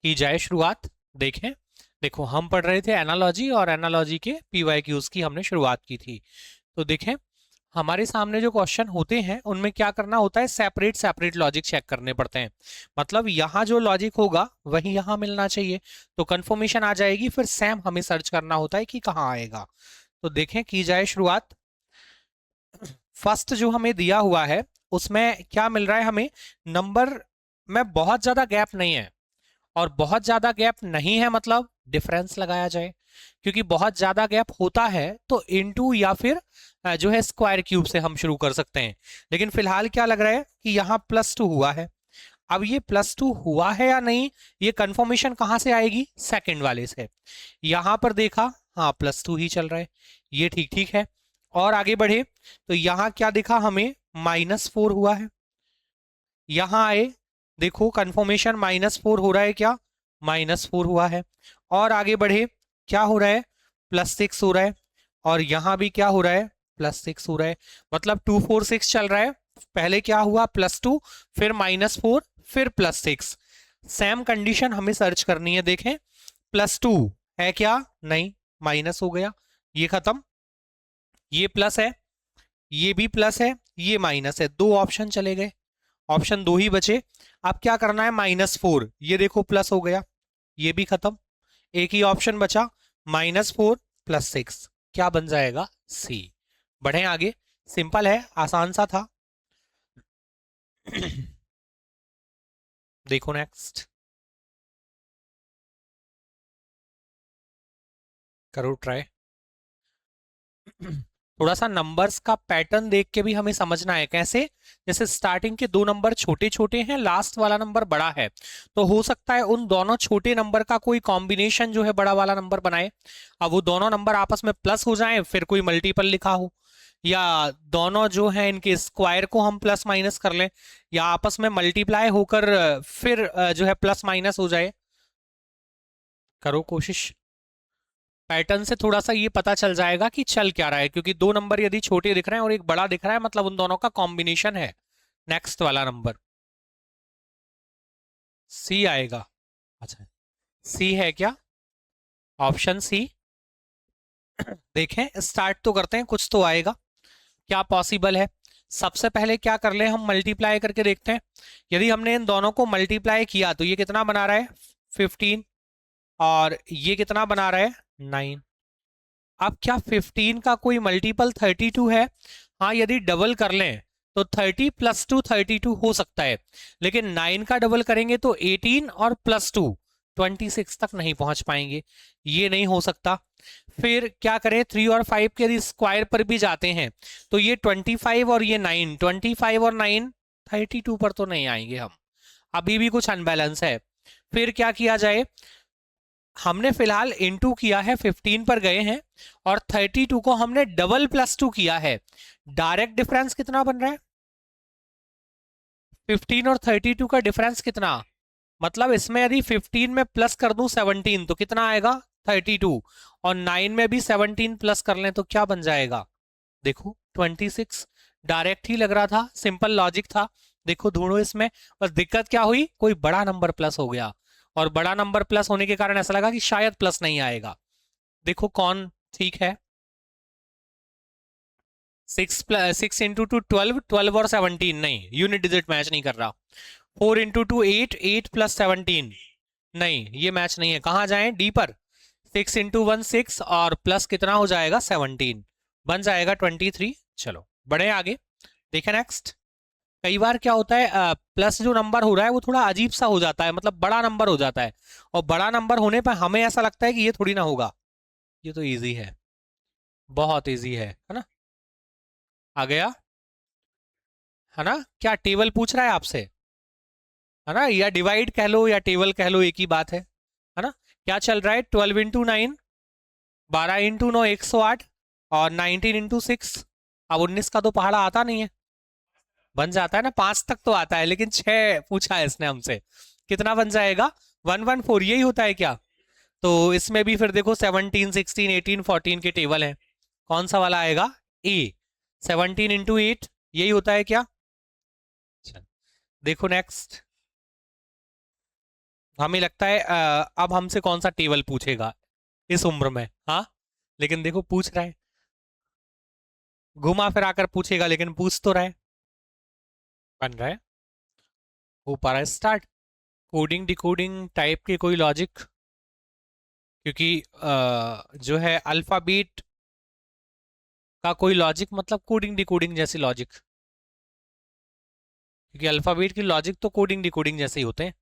की जाए शुरुआत। देखें, देखो हम पढ़ रहे थे एनालॉजी, और एनालॉजी के पीवाईक्यूज की हमने शुरुआत की थी। तो देखें, हमारे सामने जो क्वेश्चन होते हैं उनमें क्या करना होता है, सेपरेट सेपरेट लॉजिक चेक करने पड़ते हैं। मतलब यहाँ जो लॉजिक होगा वही यहाँ मिलना चाहिए, तो कंफर्मेशन आ जाएगी, फिर सेम हमें सर्च करना होता है कि कहाँ आएगा। तो देखें, की जाए शुरुआत। फर्स्ट जो हमें दिया हुआ है उसमें क्या मिल रहा है हमें, नंबर में बहुत ज्यादा गैप नहीं है, और बहुत ज्यादा गैप नहीं है मतलब डिफरेंस लगाया जाए, क्योंकि बहुत ज्यादा गैप होता है तो इनटू या फिर जो है स्क्वायर क्यूब से हम शुरू कर सकते हैं। लेकिन फिलहाल क्या लग रहा है कि यहाँ +2 हुआ है। अब ये +2 हुआ है या नहीं, ये कंफर्मेशन कहां से आएगी, सेकंड वाले से। यहां पर देखा, हाँ +2 ही चल रहा है, ये ठीक ठीक है। और आगे बढ़े तो यहां क्या दिखा हमें, -4 हुआ है। यहां आए, देखो कंफर्मेशन -4 हो रहा है क्या, -4 हुआ है। और आगे बढ़े, क्या हो रहा है, +6 हो रहा है। और यहां भी क्या हो रहा है, +6 हो रहा है। मतलब 2 4 6 चल रहा है। पहले क्या हुआ, +2, फिर -4, फिर +6। सेम कंडीशन हमें सर्च करनी है। देखें, +2 है क्या, नहीं, माइनस हो गया, ये खत्म। ये प्लस है, ये भी प्लस है, ये माइनस है, दो ऑप्शन चले गए, ऑप्शन दो ही बचे। अब क्या करना है, -4, ये देखो प्लस हो गया, ये भी खत्म। एक ही ऑप्शन बचा, -4 +6, क्या बन जाएगा, सी। बढ़े आगे, सिंपल है, आसान सा था। देखो नेक्स्ट, करो ट्राई। थोड़ा सा नंबर्स का पैटर्न देख के भी हमें समझना है कैसे। जैसे स्टार्टिंग के दो नंबर छोटे छोटे हैं, लास्ट वाला नंबर बड़ा है, तो हो सकता है उन दोनों छोटे नंबर का कोई कॉम्बिनेशन जो है बड़ा वाला नंबर बनाए। अब वो दोनों नंबर आपस में प्लस हो जाएं, फिर कोई मल्टीपल लिखा हो, या दोनों जो है इनके स्क्वायर को हम प्लस माइनस कर लें, या आपस में मल्टीप्लाई होकर फिर जो है प्लस माइनस हो जाए। करो कोशिश। पैटर्न से थोड़ा सा ये पता चल जाएगा कि चल क्या रहा है, क्योंकि दो नंबर यदि छोटे दिख रहे हैं और एक बड़ा दिख रहा है, मतलब उन दोनों का कॉम्बिनेशन है। नेक्स्ट वाला नंबर सी आएगा। अच्छा, सी है क्या, ऑप्शन सी। देखें, स्टार्ट तो करते हैं, कुछ तो आएगा, क्या पॉसिबल है। सबसे पहले क्या कर ले, हम मल्टीप्लाई करके देखते हैं। यदि हमने इन दोनों को मल्टीप्लाई किया तो ये कितना बना रहा है, 15, और ये कितना बना रहा है, 9। अब क्या 15 का कोई मल्टीपल 32 है, हाँ यदि डबल कर लें तो 30 + 2 32 हो सकता है, लेकिन 9 का डबल करेंगे तो 18 और +2 26 तक नहीं पहुंच पाएंगे, ये नहीं हो सकता। फिर क्या करें, 3 और 5 के यदि स्क्वायर पर भी जाते हैं तो ये 25 और ये 9, 25 और 9 32 पर तो नहीं आएंगे हम, अभी भी कुछ अनबैलेंस है। फिर क्या किया जाए, हमने फिलहाल इनटू किया है, 15 पर गए हैं, और 32 को हमने डबल +2 किया है। डायरेक्ट डिफरेंस कितना बन रहा है, 15 और 32 का डिफरेंस कितना, मतलब इसमें यदि 15 में प्लस कर दूं 17 तो कितना आएगा, 32, और 9 में भी 17 प्लस कर लें तो क्या बन जाएगा, देखो 26। डायरेक्ट ही लग रहा था, सिंपल लॉजिक था। देखो ढूंढो इसमें, बस दिक्कत क्या हुई, कोई बड़ा नंबर प्लस हो गया, और बड़ा नंबर प्लस होने के कारण ऐसा लगा कि शायद प्लस नहीं आएगा। देखो कौन ठीक है, 6 × 2 12, 12 और 17 नहीं, यूनिट डिजिट मैच नहीं कर रहा। 4 × 2 8, 8 + 17 नहीं, ये मैच नहीं है, कहाँ जाएं, डी पर। 6 × 1 6, और प्लस कितना हो जाएगा, 17, बन जाएगा 23। चलो बढ़े आगे, देखें नेक्स्ट। कई बार क्या होता है, प्लस जो नंबर हो रहा है वो थोड़ा अजीब सा हो जाता है, मतलब बड़ा नंबर हो जाता है, और बड़ा नंबर होने पर हमें ऐसा लगता है कि ये थोड़ी ना होगा। ये तो इजी है, बहुत इजी है ना। आ गया, है ना, क्या टेबल पूछ रहा है आपसे, है ना, या डिवाइड कह लो या टेबल कह लो, एक ही बात है ना। क्या चल रहा है, 12 × 9, 12 × 9 108, और 19 × 6, अब 19 का तो पहाड़ा आता नहीं है, बन जाता है ना, 5 तक तो आता है, लेकिन 6 पूछा है इसने हमसे, कितना बन जाएगा, 114, यही होता है क्या। तो इसमें भी फिर देखो 17 16 18 14 के टेबल हैं, कौन सा वाला आएगा, ए। 17 × 8 यही होता है क्या। चल, देखो नेक्स्ट, हमें लगता है अब हमसे कौन सा टेबल पूछेगा इस उम्र में, हाँ, लेकिन देखो पूछ रहा है, घुमा फिरा कर पूछेगा लेकिन पूछ तो रहा है। बन रहा है, हो पा रहा है स्टार्ट। कोडिंग डिकोडिंग टाइप के कोई लॉजिक, क्योंकि जो है अल्फाबेट का कोई लॉजिक मतलब कोडिंग डिकोडिंग जैसी लॉजिक, क्योंकि अल्फाबेट की लॉजिक तो कोडिंग डिकोडिंग जैसे ही होते हैं।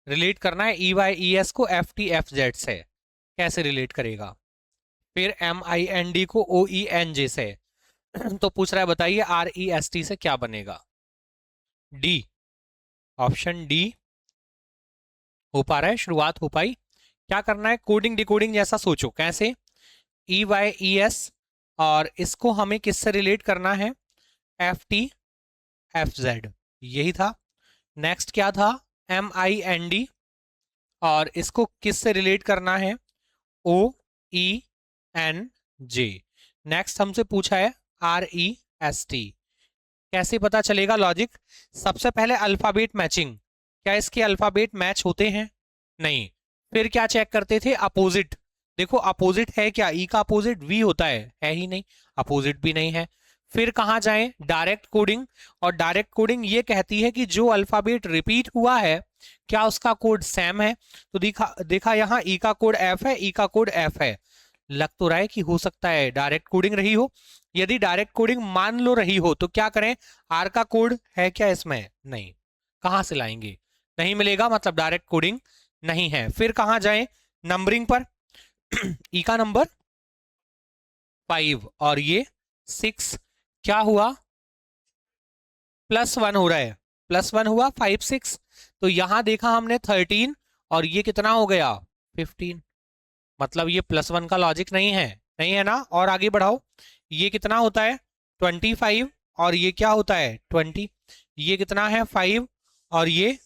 रिलेट करना है ई वाई ई एस को एफ टी एफ जेड से, कैसे रिलेट करेगा? फिर एम आई एन डी को ओ ई एन जे से। तो पूछ रहा है बताइए आर ई एस टी से क्या बनेगा? डी, ऑप्शन डी हो पा रहा है, शुरुआत हो पाई। क्या करना है, कोडिंग डिकोडिंग जैसा सोचो, कैसे? ई वाई ई एस, और इसको हमें किससे रिलेट करना है? एफ टी एफ जेड, यही था। नेक्स्ट क्या था? एम आई एन डी, और इसको किससे रिलेट करना है? ओ ई एन जे। नेक्स्ट हमसे पूछा है आर ई एस टी। कैसे पता चलेगा लॉजिक? सबसे पहले अल्फाबेट मैचिंग, क्या इसके अल्फाबेट मैच होते हैं? नहीं। फिर क्या चेक करते थे? अपोजिट। देखो अपोजिट है क्या? ई का अपोजिट वी होता है ही नहीं, अपोजिट भी नहीं है। फिर कहाँ जाएं? Direct coding. और डायरेक्ट कोडिंग ये कहती है कि जो अल्फाबेट रिपीट हुआ है क्या उसका कोड सेम है? तो देखा देखा यहाँ ई का कोड एफ है, ई का कोड एफ है। लग तो रहा है कि हो सकता है डायरेक्ट कोडिंग रही हो। यदि डायरेक्ट कोडिंग मान लो रही हो तो क्या करें? आर का कोड है क्या इसमें? नहीं। कहां से लाएंगे? नहीं मिलेगा, मतलब डायरेक्ट कोडिंग नहीं है। फिर कहां जाएं? नंबरिंग पर। ई का नंबर 5 और ये 6, क्या हुआ? +1 हो रहा है, +1 हुआ 5 6। तो यहां देखा हमने 13, और ये कितना हो गया? 15। मतलब ये +1 का लॉजिक नहीं है, नहीं है ना? और आगे बढ़ाओ, ये कितना होता है? 25, और ये क्या होता है? 20। ये कितना है? 5 और ये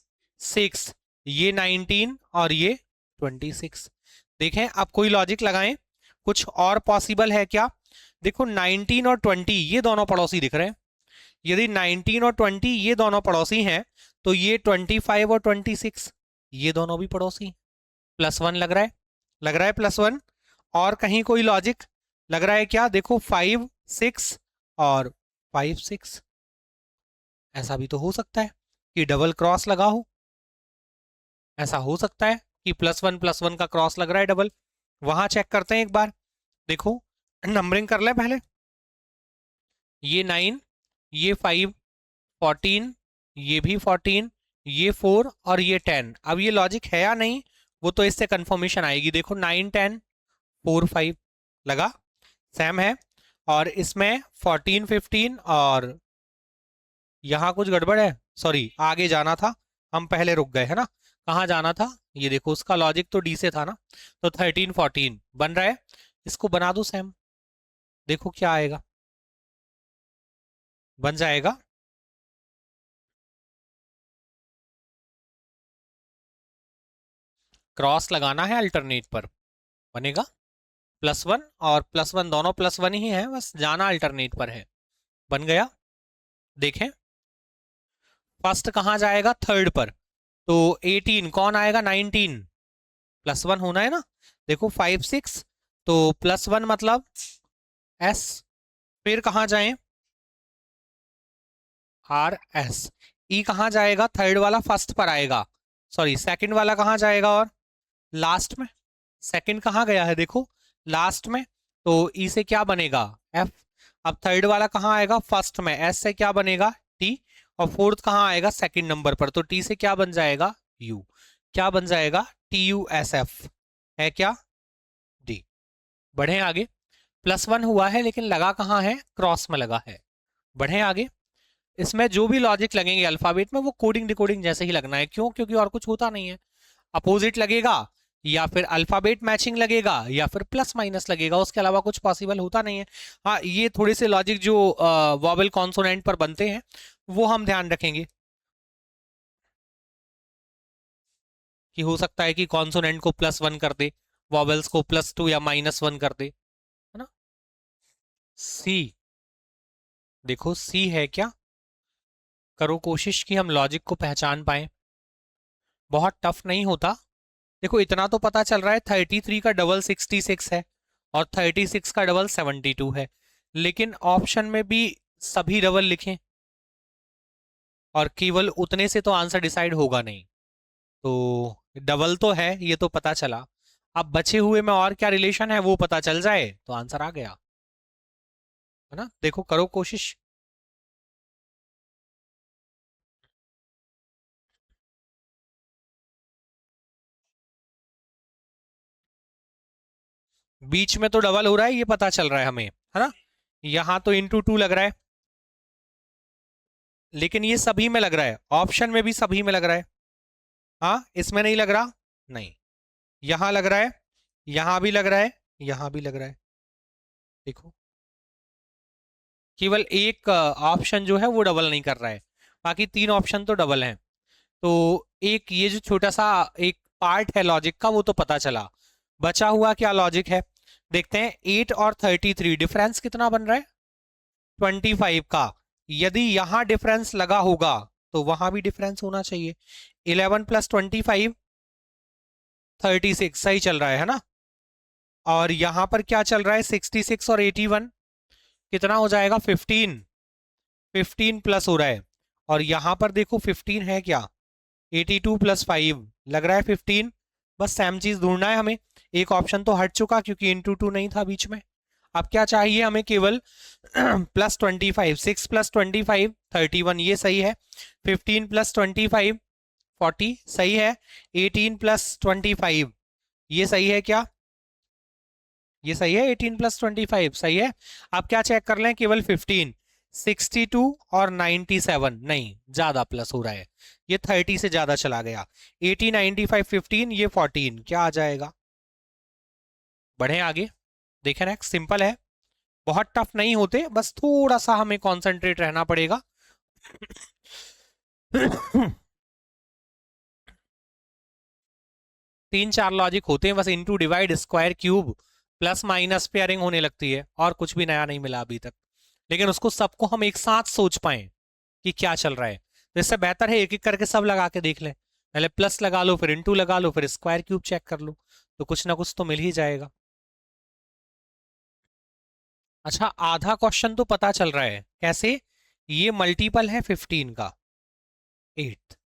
6, ये 19 और ये 26। देखें अब कोई लॉजिक लगाएं, कुछ और पॉसिबल है क्या? देखो 19 और 20 ये दोनों पड़ोसी दिख रहे हैं। यदि 19 और 20 ये दोनों पड़ोसी हैं तो ये 25 और 26 ये दोनों भी पड़ोसी। +1 लग रहा है, लग रहा है +1। और कहीं कोई लॉजिक लग रहा है क्या? देखो 5 6 और 5 6, ऐसा भी तो हो सकता है कि डबल क्रॉस लगा हो। ऐसा हो सकता है कि +1 का क्रॉस लग रहा है डबल। वहां चेक करते हैं एक बार। देखो नंबरिंग कर ले पहले। ये 9, ये 5, 14, ये भी 14, ये 4 और ये 10। अब ये लॉजिक है या नहीं वो तो इससे कंफर्मेशन आएगी। देखो 9 10 4 5 लगा, सेम है। और इसमें 14 15 और यहाँ कुछ गड़बड़ है, सॉरी आगे जाना था, हम पहले रुक गए है ना। कहाँ जाना था? ये देखो उसका लॉजिक तो डी से था ना, तो 13 14 बन रहा है। इसको बना दो सेम, देखो क्या आएगा। बन जाएगा। क्रॉस लगाना है अल्टरनेट पर, बनेगा +1 और +1 दोनों +1 ही है, बस जाना अल्टरनेट पर है। बन गया। देखें फर्स्ट कहाँ जाएगा? थर्ड पर। तो 18 कौन आएगा? 19, +1 होना है ना। देखो 5 6, तो +1 मतलब S। फिर कहाँ जाएं? RS। E कहाँ जाएगा? थर्ड वाला फर्स्ट पर आएगा, सॉरी सेकंड वाला कहाँ जाएगा? और लास्ट में। सेकंड कहाँ गया है? देखो लास्ट में। तो E से क्या बनेगा? F। अब थर्ड वाला कहाँ आएगा? फर्स्ट में। S से क्या बनेगा? T। और फोर्थ कहाँ आएगा? सेकंड नंबर पर। तो T से क्या बन जाएगा? U। क्या बन जाएगा? TUSF है क्या? D। बढ़े आगे। +1 हुआ है लेकिन लगा कहाँ है? क्रॉस में लगा है। बढ़े आगे। इसमें जो भी लॉजिक लगेंगे अल्फाबेट में वो कोडिंग डिकोडिंग जैसे ही लगना है। क्यों? क्योंकि और कुछ होता नहीं है। अपोजिट लगेगा, या फिर अल्फाबेट मैचिंग लगेगा, या फिर प्लस माइनस लगेगा, उसके अलावा कुछ पॉसिबल होता नहीं है। हाँ ये थोड़े से लॉजिक जो वॉवेल कॉन्सोनेंट पर बनते हैं वो हम ध्यान रखेंगे, कि हो सकता है कि कॉन्सोनेंट को +1 कर दे, वॉवेल्स को +2 या -1 कर दे, है ना। सी, देखो सी है क्या? करो कोशिश कि हम लॉजिक को पहचान पाए। बहुत टफ नहीं होता। देखो इतना तो पता चल रहा है 33 का डबल 66 है और 36 का डबल 72 है, लेकिन ऑप्शन में भी सभी डबल लिखें और केवल उतने से तो आंसर डिसाइड होगा नहीं। तो डबल तो है ये तो पता चला, अब बचे हुए में और क्या रिलेशन है वो पता चल जाए तो आंसर आ गया, है ना। देखो करो कोशिश। बीच में तो डबल हो रहा है ये पता चल रहा है हमें, है ना। यहाँ तो इंटू टू लग रहा है, लेकिन ये सभी में लग रहा है, ऑप्शन में भी सभी में लग रहा है। हाँ इसमें नहीं लग रहा, नहीं। यहां लग रहा है, यहां भी लग रहा है, यहां भी लग रहा है। देखो केवल एक ऑप्शन जो है वो डबल नहीं कर रहा है, बाकी तीन ऑप्शन तो डबल हैं। तो एक ये जो छोटा सा एक पार्ट है लॉजिक का वो तो पता चला, बचा हुआ क्या लॉजिक है देखते हैं। 8 और 33 डिफरेंस कितना बन रहा है 25 का। यदि यहां डिफरेंस लगा होगा तो वहां भी डिफरेंस होना चाहिए। 11 प्लस 25 36 सही चल रहा है ना। और यहां पर क्या चल रहा है 66 और 81 कितना हो जाएगा 15, 15 प्लस हो रहा है। और यहां पर देखो 15 है क्या 82 प्लस 5 लग रहा है 15। बस सेम चीज ढूंढना है हमें, एक ऑप्शन तो हट चुका क्योंकि इंटू टू नहीं था बीच में। अब क्या चाहिए हमें केवल प्लस 25, 6 प्लस 25 31 ये सही है। 15 प्लस 25 40 सही है। 18 प्लस 25 ये सही है क्या, ये सही है। 18 प्लस 25 सही है। अब क्या चेक कर लें केवल 15, 62 और 97 नहीं ज्यादा प्लस हो रहा है, ये 30 से ज्यादा चला गया। 80 95 15 ये 14 क्या आ जाएगा। बढ़े आगे, देखें नेक्स्ट सिंपल है, बहुत टफ नहीं होते, बस थोड़ा सा हमें कंसंट्रेट रहना पड़ेगा। तीन चार लॉजिक होते हैं बस, into divide square cube plus minus pairing होने लगती है, और कुछ भी नया नहीं मिला अभी तक। लेकिन उसको सबको हम एक साथ सोच पाए कि क्या चल रहा है, तो इससे बेहतर है एक एक करके सब लगा के देख लें। पहले प्लस लगा लो, फिर इनटू लगा लो, फिर स्क्वायर क्यूब चेक कर लो, तो कुछ ना कुछ तो मिल ही जाएगा। अच्छा आधा क्वेश्चन तो पता चल रहा है कैसे, ये मल्टीपल है 15 का 8,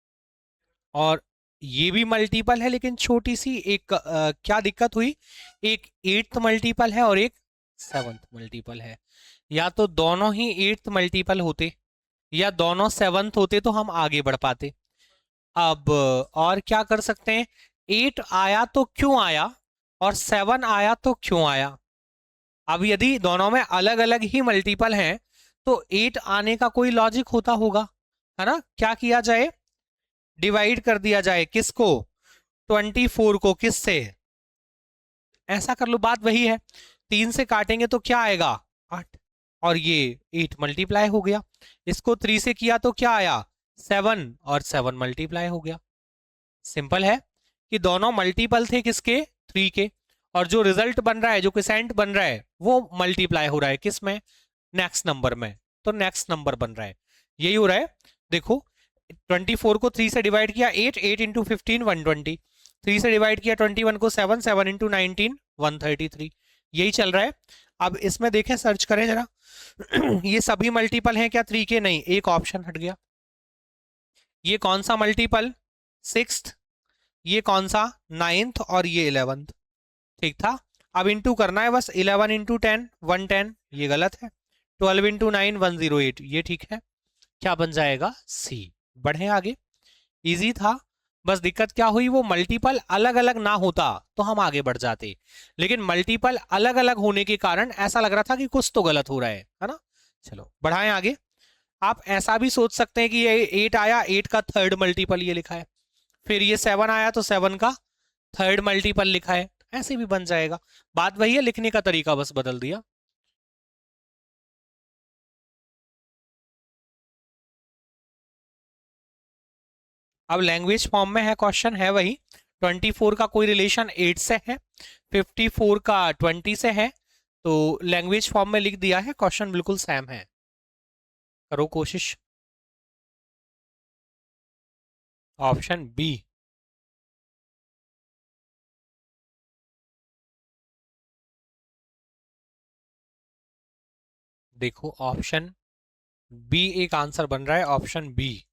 और ये भी मल्टीपल है लेकिन छोटी सी एक क्या दिक्कत हुई, एक 8th मल्टीपल है और एक 7th मल्टीपल है। या तो दोनों ही 8th मल्टीपल होते या दोनों 7th होते तो हम आगे बढ़ पाते। अब और क्या कर सकते हैं, 8 आया तो क्यों आया और 7 आया तो क्यों आया। अब यदि दोनों में अलग अलग ही मल्टीपल हैं तो 8 आने का कोई लॉजिक होता होगा, है ना। क्या किया जाए, डिवाइड कर दिया जाए किसको, 24 को किससे, ऐसा कर लो, बात वही है। 3 से काटेंगे तो क्या आएगा 8, और ये 8 मल्टीप्लाई हो गया। इसको 3 से किया तो क्या आया 7, और 7 मल्टीप्लाई हो गया। सिंपल है कि दोनों मल्टीपल थे किसके 3 के, और जो रिजल्ट बन रहा है जो क्वोशिएंट बन रहा है वो मल्टीप्लाई हो रहा है किस में, नेक्स्ट नंबर में, तो नेक्स्ट नंबर बन रहा है, यही हो रहा है। देखो 24 को 3 से डिवाइड किया 8, 8 इंटू 15 120, 3 से डिवाइड किया 21 को 7, 7 इंटू 19 133, यही चल रहा है। अब इसमें देखें सर्च करें जरा ये सभी मल्टीपल हैं क्या 3 के, नहीं एक ऑप्शन हट गया। ये कौन सा मल्टीपल 6th, ये कौन सा 9th, और ये 11th, ठीक था। अब इंटू करना है बस, 11 इंटू 10 110 ये गलत है, 12 इंटू 9 108 ये ठीक है। क्या बन जाएगा सी। बढ़े आगे, इजी था। बस दिक्कत क्या हुई, वो मल्टीपल अलग अलग ना होता तो हम आगे बढ़ जाते, लेकिन मल्टीपल अलग अलग होने के कारण ऐसा लग रहा था कि कुछ तो गलत हो रहा है ना। चलो बढ़ाएं आगे। आप ऐसा भी सोच सकते हैं कि ये 8 आया, 8 का थर्ड मल्टीपल ये लिखा है, फिर ये 7 आया तो 7 का थर्ड मल्टीपल लिखा है, ऐसे भी बन जाएगा। बात वही है, लिखने का तरीका बस बदल दिया। अब लैंग्वेज फॉर्म में है क्वेश्चन, है वही। 24 का कोई रिलेशन 8 से है, 54 का 20 से है, तो लैंग्वेज फॉर्म में लिख दिया है, क्वेश्चन बिल्कुल सेम है। करो कोशिश। ऑप्शन बी, देखो ऑप्शन बी एक आंसर बन रहा है, ऑप्शन बी।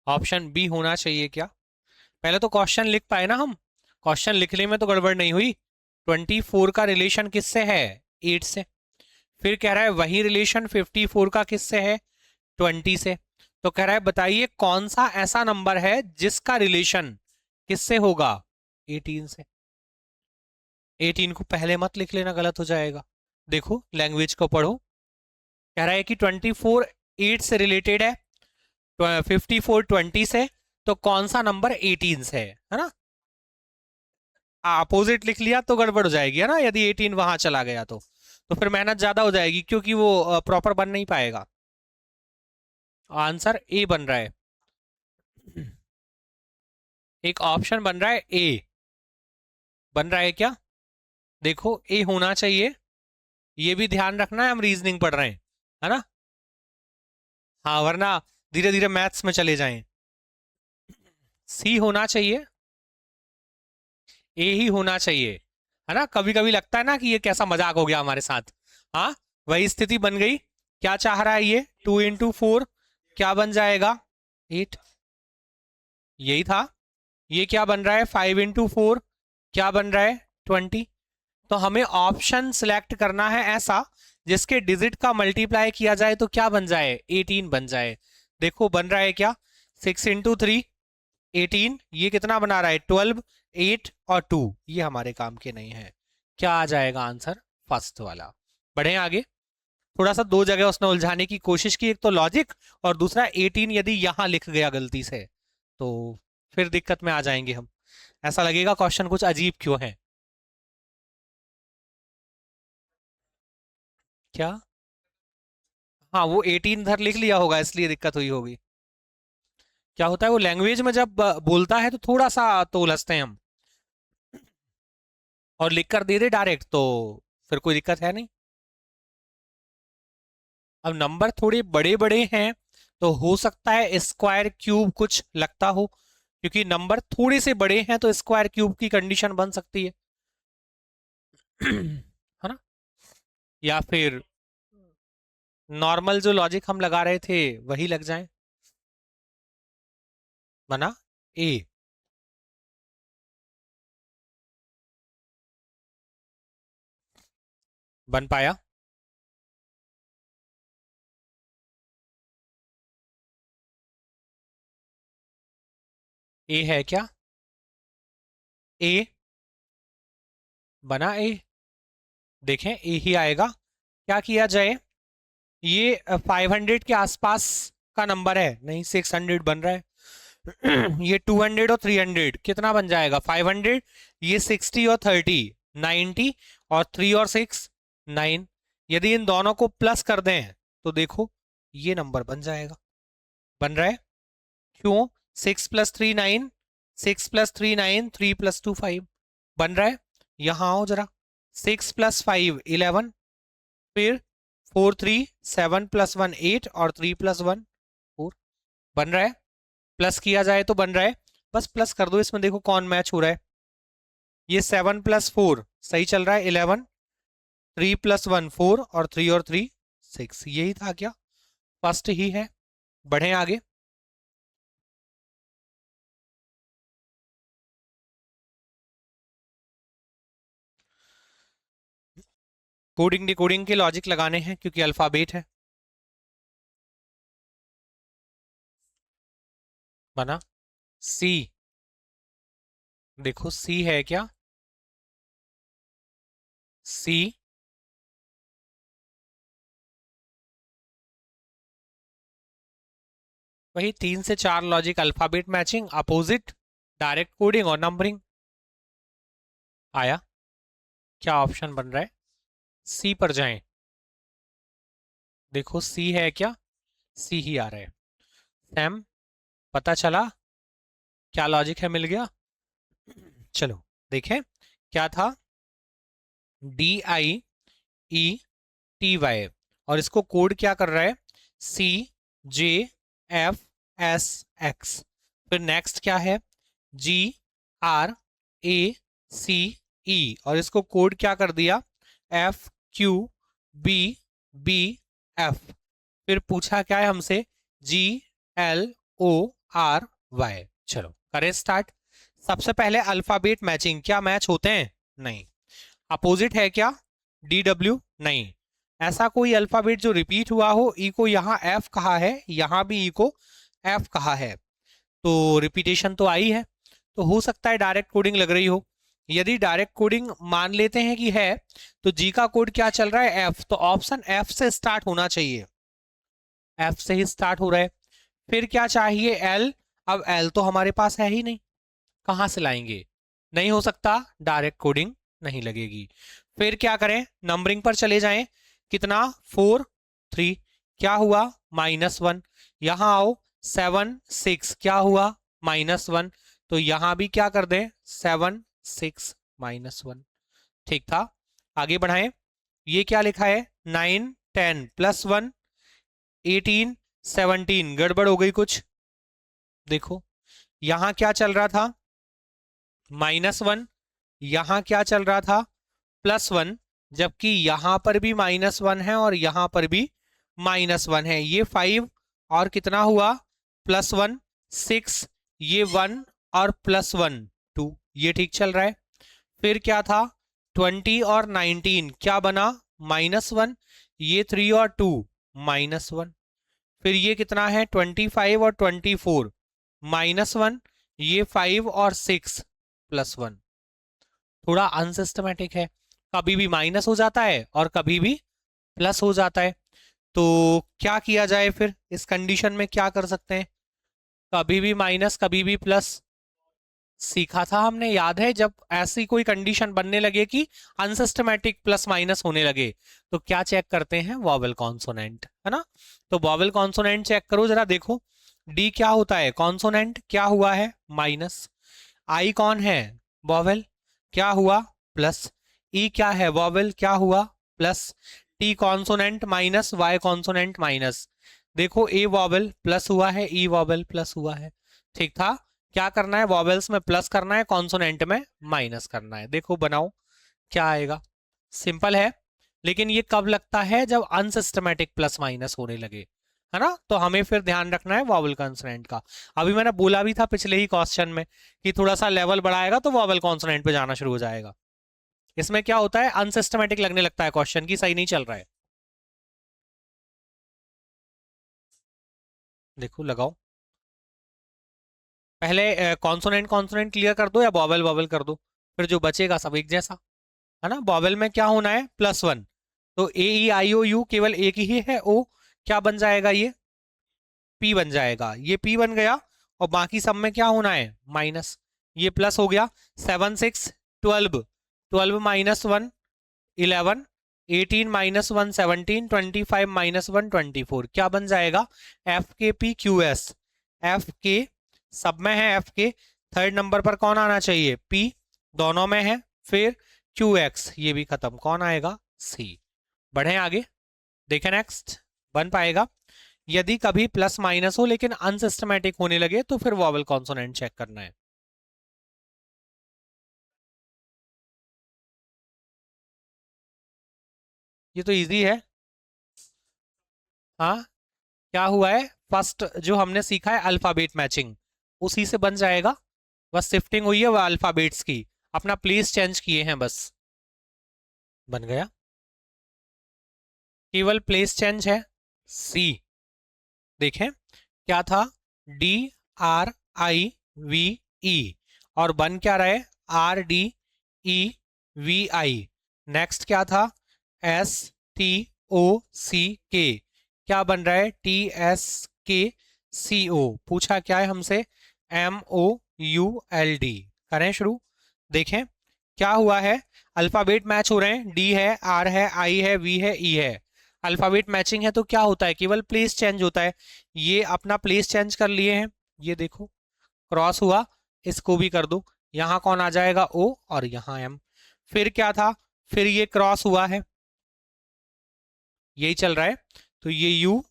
ऑप्शन बी होना चाहिए क्या? पहले तो क्वेश्चन लिख पाए ना हम। क्वेश्चन लिखने में तो गड़बड़ नहीं हुई। 24 का रिलेशन किससे है? 8 से। फिर कह रहा है वही रिलेशन 54 का किससे है? 20 से। तो कह रहा है बताइए कौन सा ऐसा नंबर है जिसका रिलेशन किससे होगा? 18 से। 18 को पहले मत लिख लेना, गलत हो जाएगा। देखो लैंग्वेज को पढ़ो। कह रहा है कि 24 8 से रिलेटेड है, 54 20 से, तो कौन सा नंबर 18 से है ना? अपोजिट लिख लिया तो गड़बड़ हो जाएगी है ना, यदि 18 वहां चला गया तो फिर मेहनत ज्यादा हो जाएगी, क्योंकि वो प्रॉपर बन नहीं पाएगा। आंसर ए बन रहा है। एक ऑप्शन बन रहा है ए। बन रहा है क्या? देखो ए होना चाहिए। ये भी ध्यान रखना है, हम रीजनिंग पढ़ रहे हैं है ना। हाँ, वरना धीरे धीरे मैथ्स में चले जाएं। सी होना चाहिए। ए ही होना चाहिए है ना। कभी कभी लगता है ना कि ये कैसा मजाक हो गया हमारे साथ। हाँ, वही स्थिति बन गई। क्या चाह रहा है ये? 2 into 4 क्या बन जाएगा? 8। यही था। ये क्या बन रहा है? 5 into 4 क्या बन रहा है? 20। तो हमें ऑप्शन सिलेक्ट करना है ऐसा जिसके डिजिट का मल्टीप्लाई किया जाए तो क्या बन जाए? 18 बन जाए। देखो बन रहा है क्या? 6 into 3 18। ये कितना बना रहा है? 12। 8 और 2 ये हमारे काम के नहीं है। क्या आ जाएगा आंसर? फर्स्ट वाला। बढ़े आगे। थोड़ा सा दो जगह उसने उलझाने की कोशिश की, एक तो लॉजिक और दूसरा 18 यदि यहां लिख गया गलती से तो फिर दिक्कत में आ जाएंगे हम। ऐसा लगेगा क्वेश्चन कुछ अजीब क्यों है। क्या? हाँ, वो 18 इधर लिख लिया होगा इसलिए दिक्कत हुई होगी। क्या होता है वो लैंग्वेज में जब बोलता है तो थोड़ा सा तो उलझते हैं हम। और लिख कर दे दे डायरेक्ट तो फिर कोई दिक्कत है नहीं। अब नंबर थोड़े बड़े बड़े हैं तो हो सकता है स्क्वायर क्यूब कुछ लगता हो, क्योंकि नंबर थोड़े से बड़े हैं तो स्क्वायर क्यूब की कंडीशन बन सकती है। है ना। या फिर नॉर्मल जो लॉजिक हम लगा रहे थे वही लग जाए। बना ए। बन पाया। ए है क्या? ए बना ए। देखें ए ही आएगा। क्या किया जाए? ये 500 के आसपास का नंबर है, नहीं 600 बन रहा है। ये 200 और 300 कितना बन जाएगा? 500। ये 60 और 30 90, और 3 और 6 9। यदि इन दोनों को प्लस कर दें तो देखो ये नंबर बन जाएगा। बन रहा है। क्यों? 6 + 3 9। 6 + 3 9, 3 + 2 5। बन रहा है। यहां आओ जरा। 6 + 5 11। फिर 4 3 7 + 1 8 और 3 + 1 4। बन रहा है। प्लस किया जाए तो बन रहा है। बस प्लस कर दो इसमें, देखो कौन मैच हो रहा है। ये 7 + 4 सही चल रहा है 11। 3 + 1 4 और 3 और 3 6। यही था क्या? फर्स्ट ही है। बढ़े आगे। कोडिंग डिकोडिंग के लॉजिक लगाने हैं क्योंकि अल्फाबेट है। बना सी। देखो सी है क्या? सी। वही 3 से 4 logic, alphabet matching, opposite, direct coding और नंबरिंग। आया। क्या ऑप्शन बन रहा है? सी पर जाएं। देखो सी है क्या? सी ही आ रहा है। सैम, पता चला क्या लॉजिक है? मिल गया। चलो देखें क्या था। DIETY, और इसको कोड क्या कर रहा है? CJFSX। फिर नेक्स्ट क्या है? GRACE, और इसको कोड क्या कर दिया? F Q B B F. फिर पूछा क्या है हमसे, G L O R Y. चलो करें स्टार्ट। सबसे पहले अल्फाबेट मैचिंग, क्या मैच होते हैं? नहीं। अपोजिट है क्या? डी डब्ल्यू, नहीं। ऐसा कोई अल्फाबेट जो रिपीट हुआ हो, ई को यहां एफ कहा है, यहां भी ई को एफ कहा है, तो रिपीटेशन तो आई है। तो हो सकता है डायरेक्ट कोडिंग लग रही हो। यदि डायरेक्ट कोडिंग मान लेते हैं कि है, तो जी का कोड क्या चल रहा है? एफ। तो ऑप्शन एफ से स्टार्ट होना चाहिए, एफ से ही स्टार्ट हो रहा है। फिर क्या चाहिए? एल। अब एल तो हमारे पास है ही नहीं, कहां से लाएंगे? नहीं हो सकता, डायरेक्ट कोडिंग नहीं लगेगी। फिर क्या करें? नंबरिंग पर चले जाएं। कितना? 4 3। क्या हुआ? -1। यहां आओ, 7 6। क्या हुआ? -1। तो यहां भी क्या कर दें? 7 6 -1। ठीक था। आगे बढ़ाएं। ये क्या लिखा है? 9 10 +1 18 17। गड़बड़ हो गई कुछ, देखो। यहां क्या चल रहा था? -1। यहां क्या चल रहा था? +1। जबकि यहां पर भी -1 है और यहां पर भी -1 है। ये 5 और कितना हुआ? +1 6। ये 1 और +1 2। ये ठीक चल रहा है। फिर क्या था? 20 और 19। क्या बना? -1। ये 3 और 2 -1। फिर ये कितना है? 25 और 24 -1। ये 5 और 6 +1। थोड़ा अनसिस्टमेटिक है, कभी भी माइनस हो जाता है और कभी भी प्लस हो जाता है। तो क्या किया जाए फिर इस कंडीशन में? क्या कर सकते हैं? कभी भी माइनस कभी भी प्लस सीखा था हमने, याद है? जब ऐसी कोई कंडीशन बनने लगे कि अनसिस्टमेटिक प्लस माइनस होने लगे, तो क्या चेक करते हैं? वॉवेल कॉन्सोनेंट, है ना? तो वॉवेल कॉन्सोनेंट चेक करो जरा, देखो। डी क्या होता है? कॉन्सोनेंट। क्या हुआ है? माइनस। आई कौन है? वॉवेल। क्या हुआ? प्लस। ई क्या है? वॉवेल। क्या हुआ? Plus. T consonant minus, Y consonant minus. देखो, ए वॉवेल प्लस हुआ है, ई वॉवेल प्लस हुआ है। ठीक था। क्या करना है? वॉवेल्स में प्लस करना है, कॉन्सोनेंट में माइनस करना है। देखो बनाओ क्या आएगा। सिंपल है, लेकिन ये कब लगता है? जब अनसिस्टमेटिक प्लस माइनस होने लगे, है ना? तो हमें फिर ध्यान रखना है वॉवेल कॉन्सोनेंट का। अभी मैंने बोला भी था पिछले ही क्वेश्चन में कि थोड़ा सा लेवल बढ़ाएगा तो वॉवेल कॉन्सोनेंट पे जाना शुरू हो जाएगा। इसमें क्या होता है? अनसिस्टमेटिक लगने लगता है क्वेश्चन की, सही नहीं चल रहा है। देखो लगाओ। पहले कॉन्सोनेंट कॉन्सोनेंट क्लियर कर दो या वॉवेल वॉवेल कर दो, फिर जो बचेगा सब एक जैसा, है ना? वॉवेल में क्या होना है? +1। तो ए ई आई ओ यू केवल एक ही है, ओ। क्या बन जाएगा? ये पी बन जाएगा। ये पी बन गया, और बाकी सब में क्या होना है? माइनस। ये प्लस हो गया। 7 6 12। 12 -1 11। 18 -1 17। 25 -1 24। क्या बन जाएगा? एफ के पी क्यू एस। एफ के सब में है, एफ के थर्ड नंबर पर कौन आना चाहिए? पी। दोनों में है। फिर क्यू एक्स, ये भी खत्म, कौन आएगा? सी। बढ़े आगे, देखें नेक्स्ट। बन पाएगा? यदि कभी प्लस माइनस हो लेकिन अनसिस्टमेटिक होने लगे, तो फिर वॉवेल कॉन्सोनेंट चेक करना है। ये तो इजी है। हाँ, क्या हुआ है? फर्स्ट जो हमने सीखा है अल्फाबेट मैचिंग, उसी से बन जाएगा। बस शिफ्टिंग हुई है वह अल्फाबेट्स की, अपना प्लेस चेंज किए हैं बस, बन गया। केवल प्लेस चेंज है। सी। देखें क्या था? डी आर आई वी ई, और बन क्या रहे? आर डी ई वी आई। नेक्स्ट क्या था? एस टी ओ सी के। क्या बन रहा है? टी एस के सी ओ। पूछा क्या है हमसे? M O U L D. करें शुरू। देखें क्या हुआ है? अल्फाबेट मैच हो रहे हैं, डी है, आर है, आई है, वी है, ई है। अल्फाबेट मैचिंग है तो क्या होता है? केवल प्लेस चेंज होता है। ये अपना प्लेस चेंज कर लिए हैं, ये देखो क्रॉस हुआ, इसको भी कर दो। यहां कौन आ जाएगा? ओ, और यहां एम। फिर क्या था? फिर ये क्रॉस हुआ है, यही चल रहा है। तो ये यू,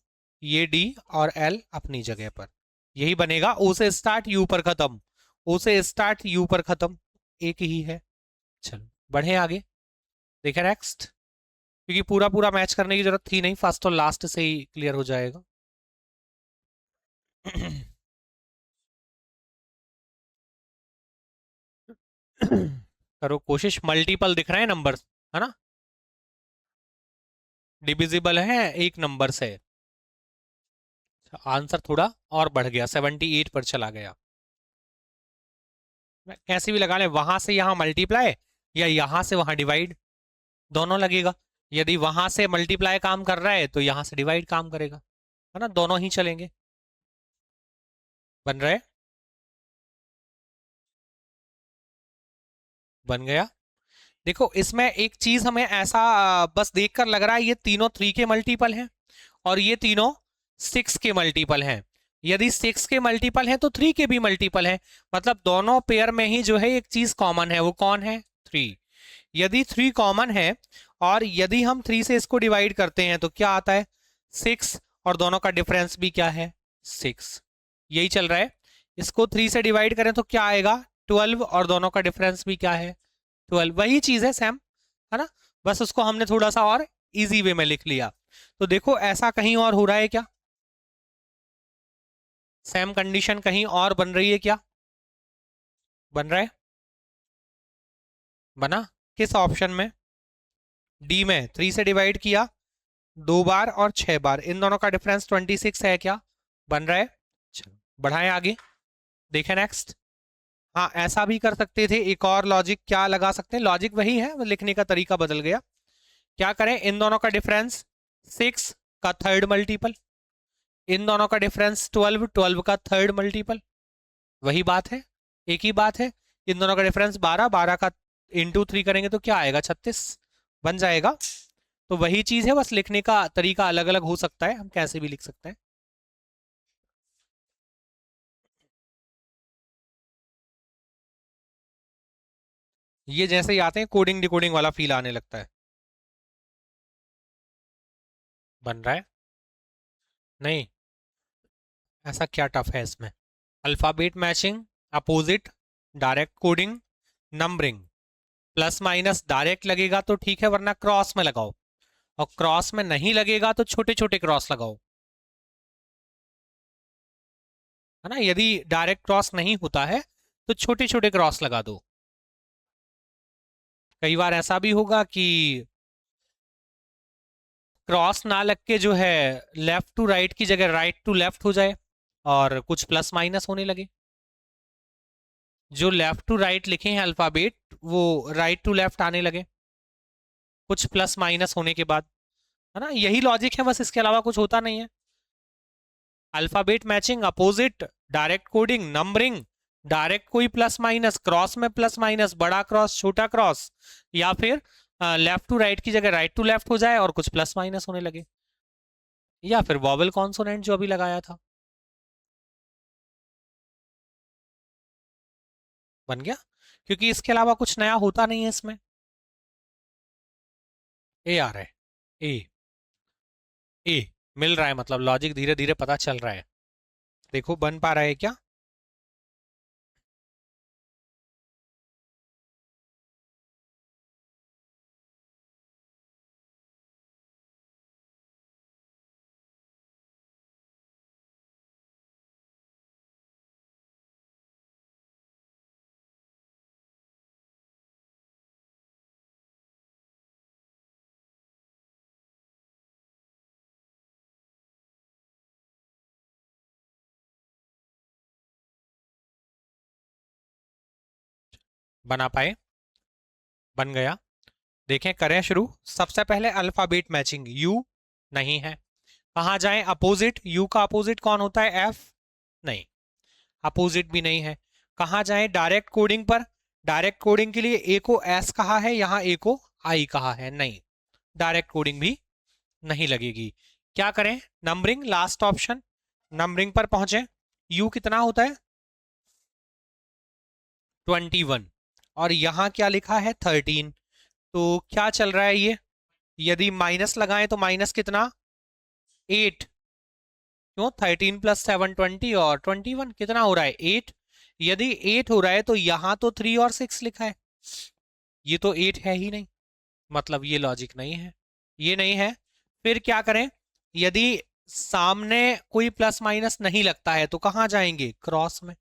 ये डी और एल अपनी जगह पर, यही बनेगा। ओ से स्टार्ट, यू पर खत्म। ओ से स्टार्ट, यू पर खत्म, एक ही है। चलो बढ़े आगे, देखें नेक्स्ट। क्योंकि पूरा पूरा मैच करने की जरूरत थी नहीं, फर्स्ट और लास्ट से ही क्लियर हो जाएगा। करो कोशिश, मल्टीपल दिख रहे हैं नंबर, है ना, डिविजिबल है एक नंबर से। आंसर थोड़ा और बढ़ गया, 78 पर चला गया। कैसे भी लगा ले, वहां से यहां मल्टीप्लाई या यहां से वहां डिवाइड, दोनों लगेगा। यदि वहां से मल्टीप्लाई काम कर रहा है तो यहां से डिवाइड काम करेगा, है ना, दोनों ही चलेंगे। बन रहे, बन गया। देखो इसमें एक चीज हमें ऐसा बस देखकर लग रहा है, ये तीनों 3 के मल्टीपल हैं और ये तीनों 6 के मल्टीपल हैं। यदि 6 के मल्टीपल हैं तो 3 के भी मल्टीपल हैं, मतलब दोनों पेयर में ही जो है एक चीज कॉमन है, वो कौन है, 3। यदि 3 कॉमन है और यदि हम 3 से इसको डिवाइड करते हैं तो क्या आता है, 6, और दोनों का डिफरेंस भी क्या है, 6। यही चल रहा है। इसको 3 से डिवाइड करें तो क्या आएगा, 12, और दोनों का डिफरेंस भी क्या है, 12। वही चीज है सैम, है ना, बस उसको हमने थोड़ा सा और इजी वे में लिख लिया। तो देखो ऐसा कहीं और हो रहा है क्या, सेम कंडीशन कहीं और बन रही है क्या, बन रहा है, बना, किस ऑप्शन में, डी में। 3 से डिवाइड किया 2 बार और 6 बार, इन दोनों का डिफरेंस 26 है क्या, बन रहा है। चलो बढ़ाएं आगे, देखें नेक्स्ट। हाँ ऐसा भी कर सकते थे, एक और लॉजिक क्या लगा सकते हैं, लॉजिक वही है, लिखने का तरीका बदल गया। क्या करें, इन दोनों का डिफरेंस 6 का थर्ड मल्टीपल, इन दोनों का डिफरेंस 12, 12 का थर्ड मल्टीपल, वही बात है, एक ही बात है। इन दोनों का डिफरेंस 12, 12 का इंटू 3 करेंगे तो क्या आएगा, 36 बन जाएगा। तो वही चीज है, बस लिखने का तरीका अलग अलग हो सकता है, हम कैसे भी लिख सकते हैं। ये जैसे ही आते हैं कोडिंग डिकोडिंग वाला फील आने लगता है। बन रहा है, नहीं, ऐसा क्या टफ है इसमें, alphabet matching, opposite, direct coding, numbering, plus minus direct लगेगा तो ठीक है, वरना क्रॉस में लगाओ, और क्रॉस में नहीं लगेगा तो छोटे छोटे क्रॉस लगाओ, है ना। यदि डायरेक्ट क्रॉस नहीं होता है तो छोटे छोटे क्रॉस लगा दो। कई बार ऐसा भी होगा कि क्रॉस ना लग के जो है लेफ्ट टू राइट की जगह राइट टू लेफ्ट हो जाए और कुछ प्लस माइनस होने लगे। जो लेफ्ट टू राइट लिखे हैं अल्फाबेट, वो राइट टू लेफ्ट आने लगे कुछ प्लस माइनस होने के बाद, है ना। यही लॉजिक है, बस इसके अलावा कुछ होता नहीं है। Alphabet matching, opposite, direct coding, numbering, direct कोई प्लस माइनस, क्रॉस में प्लस माइनस, बड़ा क्रॉस छोटा क्रॉस, या फिर लेफ्ट टू राइट की जगह राइट टू लेफ्ट हो जाए और कुछ प्लस माइनस होने लगे, या फिर वॉवल कॉन्सोनेंट जो अभी लगाया था। बन गया, क्योंकि इसके अलावा कुछ नया होता नहीं है इसमें। ए आ रहा है, ए, ए मिल रहा है, मतलब लॉजिक धीरे धीरे पता चल रहा है। देखो बन पा रहा है क्या, बना पाए, बन गया। देखें करें शुरू, सबसे पहले अल्फाबेट मैचिंग, यू नहीं है, कहाँ जाएं, अपोजिट, यू का अपोजिट कौन होता है, एफ, नहीं, अपोजिट भी नहीं है। कहाँ जाएं, डायरेक्ट कोडिंग पर, डायरेक्ट कोडिंग के लिए ए को एस कहा है, यहाँ ए को आई कहा है, नहीं, डायरेक्ट कोडिंग भी नहीं लगेगी। क्या करें, नंबरिंग, लास्ट ऑप्शन, नंबरिंग पर पहुंचे, यू कितना होता है, 21, और यहाँ क्या लिखा है, 13। तो क्या चल रहा है ये, यदि माइनस लगाएं तो माइनस कितना, 8, क्यों, 13 प्लस 7 20, और 21 कितना हो रहा है, 8। यदि 8 हो रहा है तो यहाँ तो 3 और 6 लिखा है, ये तो 8 है ही नहीं, मतलब ये लॉजिक नहीं है, ये नहीं है। फिर क्या करें, यदि सामने कोई प्लस माइनस नहीं लगता है तो कहाँ जाएंगे, क्रॉस में।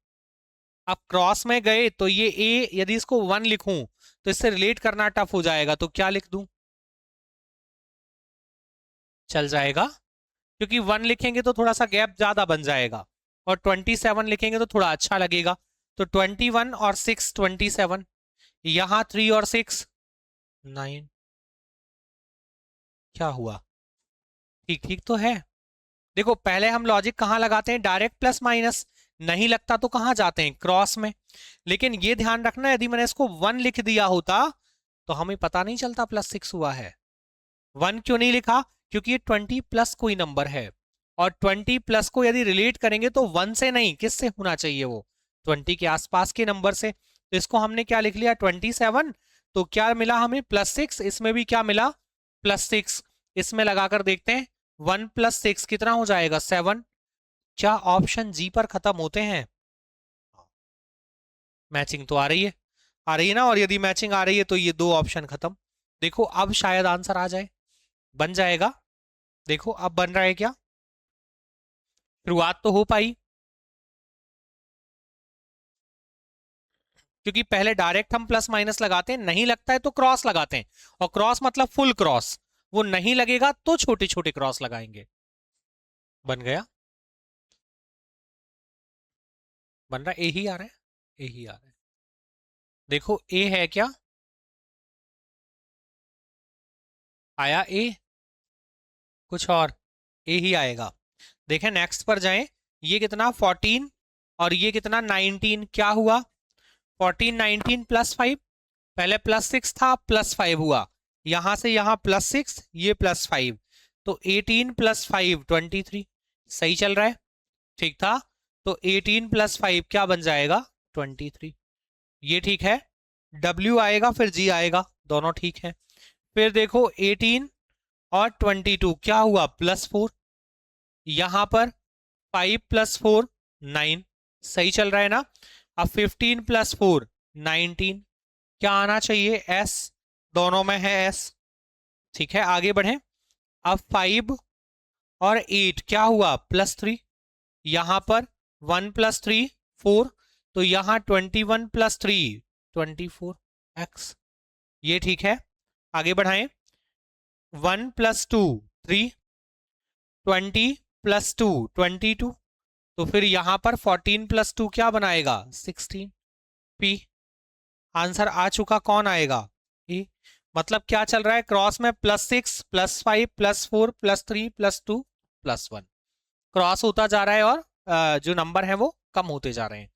अब क्रॉस में गए तो ये ए, यदि इसको 1 लिखूं तो इससे रिलेट करना टफ हो जाएगा, तो क्या लिख दूं, चल जाएगा, क्योंकि 1 लिखेंगे तो थोड़ा सा गैप ज्यादा बन जाएगा, और 27 लिखेंगे तो थोड़ा अच्छा लगेगा। तो 21 और 6 27, यहां 3 और 6 9। क्या हुआ, ठीक ठीक तो है। देखो पहले हम लॉजिक कहाँ लगाते हैं, डायरेक्ट प्लस माइनस, नहीं लगता तो कहाँ जाते हैं, क्रॉस में। लेकिन ये ध्यान रखना, यदि मैंने इसको 1 लिख दिया होता तो हमें पता नहीं चलता +6 हुआ है। 1 क्यों नहीं लिखा, क्योंकि ये 20 प्लस कोई नंबर है, और 20 प्लस को यदि रिलेट करेंगे तो 1 से नहीं, किससे होना चाहिए, वो 20 के आसपास के नंबर से। तो इसको हमने क्या लिख लिया, 27। तो क्या मिला हमें, +6। इसमें भी क्या मिला, +6। इसमें लगाकर देखते हैं, 1 + 6 कितना हो जाएगा, 7। क्या ऑप्शन जी पर खत्म होते हैं, मैचिंग तो आ रही है, आ रही है ना, और यदि मैचिंग आ रही है तो ये दो ऑप्शन खत्म। देखो अब शायद आंसर आ जाए, बन जाएगा। देखो अब बन रहा है क्या, शुरुआत तो हो पाई, क्योंकि पहले डायरेक्ट हम प्लस माइनस लगाते हैं, नहीं लगता है तो क्रॉस लगाते हैं, और क्रॉस मतलब फुल क्रॉस, वो नहीं लगेगा तो छोटे छोटे क्रॉस लगाएंगे। बन गया, बन रहा, ए ही आ रहा है, ए ही आ रहा है। देखो ए है क्या, आया ए, कुछ और, ए ही आएगा। देखें नेक्स्ट पर जाएं, ये कितना 14 और ये कितना 19, क्या हुआ 14 19 +5, पहले +6 था +5 हुआ, यहां से यहां +6, ये +5, तो 18 + 5 23, सही चल रहा है, ठीक था। तो 18 + 5 क्या बन जाएगा, 23, ये ठीक है। W आएगा फिर G आएगा, दोनों ठीक है। फिर देखो 18 और 22 क्या हुआ, +4, यहां पर 5 + 4 9, सही चल रहा है ना। अब 15 + 4 19, क्या आना चाहिए, S, दोनों में है S, ठीक है आगे बढ़े। अब 5 और 8 क्या हुआ, +3, यहां पर 1 + 3 4, तो यहां 21 + 3 24 x, ये ठीक है आगे बढ़ाएं। 1 + 2 3, 20 + 2 22, तो फिर यहां पर 14 + 2 क्या बनाएगा, 16, P, आंसर आ चुका, कौन आएगा, ए। मतलब क्या चल रहा है, क्रॉस में +6 +5 +4 +3 +2 +1, क्रॉस होता जा रहा है, और जो नंबर है वो कम होते जा रहे हैं।